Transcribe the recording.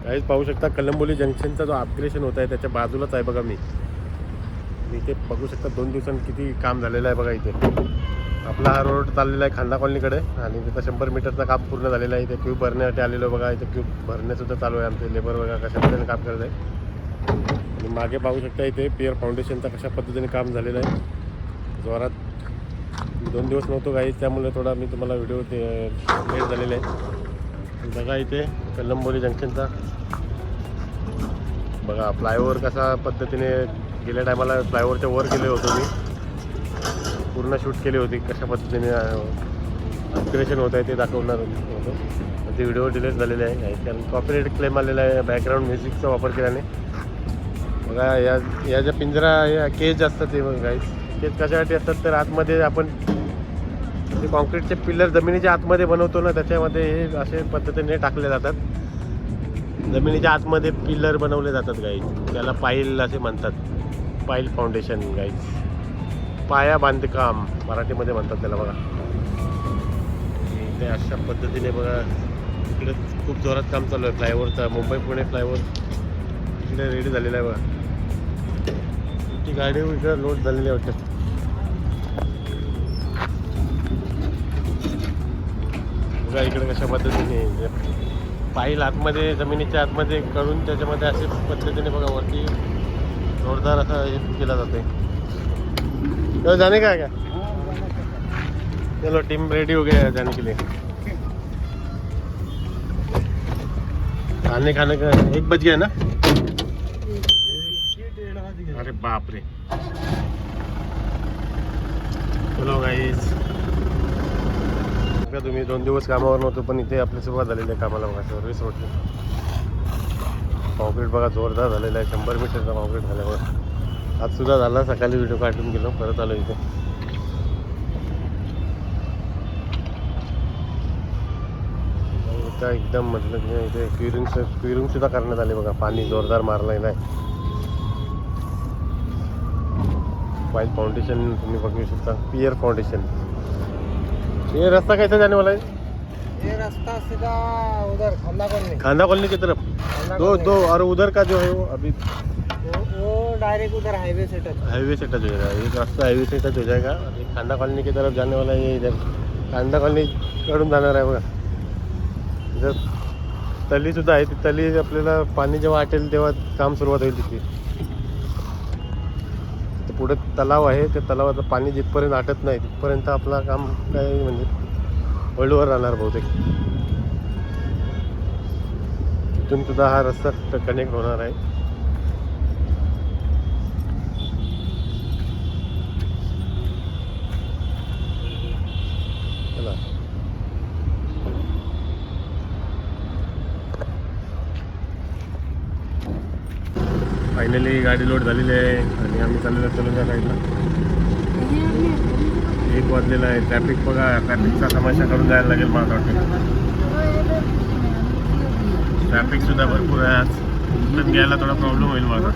काहीच पाहू शकता कलंबोली जंक्शनचा जो अपग्रेडेशन होत आहे त्याच्या बाजूलाच आहे बघा. मी इथे बघू शकता 2 दिवसांनी किती काम झालेलं आहे बघा. इथे आपला हा रोड चाललेला आहे खांदा कॉलनीकडे आणि तिथं 100 मीटरचं काम पूर्ण झालेलं आहे. इथे क्यूब भरण्यासाठी आलेलो बघा. इथे क्यूब भरण्यासुद्धा चालू आहे. आमचे लेबर बघा कशा पद्धतीने काम करत आहे. आणि मागे पाहू शकता इथे पियर फाउंडेशनचा कशा पद्धतीने काम झालेलं आहे जोरात. 2 दिवस नव्हतो काही त्यामुळे थोडा मी तुम्हाला व्हिडिओ लेट झालेला आहे. बघा इथे कलंबोली जंक्शनचा बघा फ्लायओव्हर कसा पद्धतीने गेल्या टायमाला फ्लायओव्हरच्या वर गेले होतो मी. पूर्ण शूट केली होती कशा पद्धतीने अपग्रेडेशन होत आहे ते दाखवणार होतं. ते व्हिडिओ डिलीट झालेले आहे कारण कॉपीराइट क्लेम आलेला आहे बॅकग्राऊंड म्युझिकचा वापर केल्याने. बघा या ज्या पिंजरा या केज असतात ते बघा केज कशासाठी असतात तर आतमध्ये आपण ते कॉन्क्रीटचे पिलर जमिनीच्या आतमध्ये बनवतो ना त्याच्यामध्ये हे असे पद्धतीने टाकले जातात. जमिनीच्या आतमध्ये पिलर बनवले जातात गाईज. त्याला पाईल असे म्हणतात. पाईल फाउंडेशन गाईज. पाया बांधकाम मराठीमध्ये म्हणतात त्याला बघा. ते अशा पद्धतीने बघा इकडे खूप जोरात काम चालू आहे फ्लायओव्हरचा. मुंबई पुणे फ्लायओव्हर इकडे रेडी झालेला आहे बघा. ती गाडी इकडे लोड झालेली आहे वाटतं. बघा इकडे कशा पद्धतीने पाईल आतमध्ये जमिनीच्या आतमध्ये करून त्याच्यामध्ये असे पद्धतीने बघा वरती जोरदार असा हे केला जाते. तो जाने का है क्या? चलो टीम रेडी हो गया है जाने के लिए. खाने का 1 बज गया ना. अरे बाप रे. चलो गाईज तुम्ही 2 दिवस कामावर नव्हतो पण इथे आपली सुरुवात झालेली आहे कामाला बघा. सर्व्हिस रोडची कॉन्क्रीट बघा जोरदार झालेला आहे. 100 मीटरचा कॉन्क्रीट झाल्यावर आज सुद्धा झाला. सकाळी व्हिडिओ काढून गेलो परत आलो इथे. इथं एकदम म्हटलं की इथे क्युरिंग सुद्धा करण्यात आले बघा. पाणी जोरदार मारलेलं आहे. पाईल फाउंडेशन तुम्ही बघू शकता. Pier foundation. ये रास्ता कैसे जाने वाला है? ये रास्ता सीधा उधर खांदा कॉलोनी की तरफ. दो और उधर का जो है वो अभी वो डायरेक्ट उधर हाईवे से टच हो जाएगा. एक रास्ता हाईवे से टच हो जाएगा. एक खांदा कॉलोनी की तरफ जाने वाला है. ये इधर खांदा कॉलोनी कडून जाणार आहे बघा. इधर तली सुद्धा आहे. ती तली आपल्याला पाणी जेव्हा आटेल तेव्हा काम सुरुवात होईल तिथे. पुढे तलाव आहे. त्या तलावाचं पाणी जिथपर्यंत आटत नाही तिथपर्यंत आपला काम काय म्हणजे वळूवर राहणार बहुतेक. तिथून सुद्धा हा रस्ता कनेक्ट होणार आहे. चला फायनली गाडी लोड झालेली आहे आणि आम्ही चाललेलो चलून साईडला. 1 वाजलेला आहे. ट्रॅफिक बघा. ट्रॅफिकचा समस्या करून जायला लागेल मला वाटतं. ट्रॅफिक सुद्धा भरपूर आहे आज. इथून घ्यायला थोडा प्रॉब्लेम होईल मला.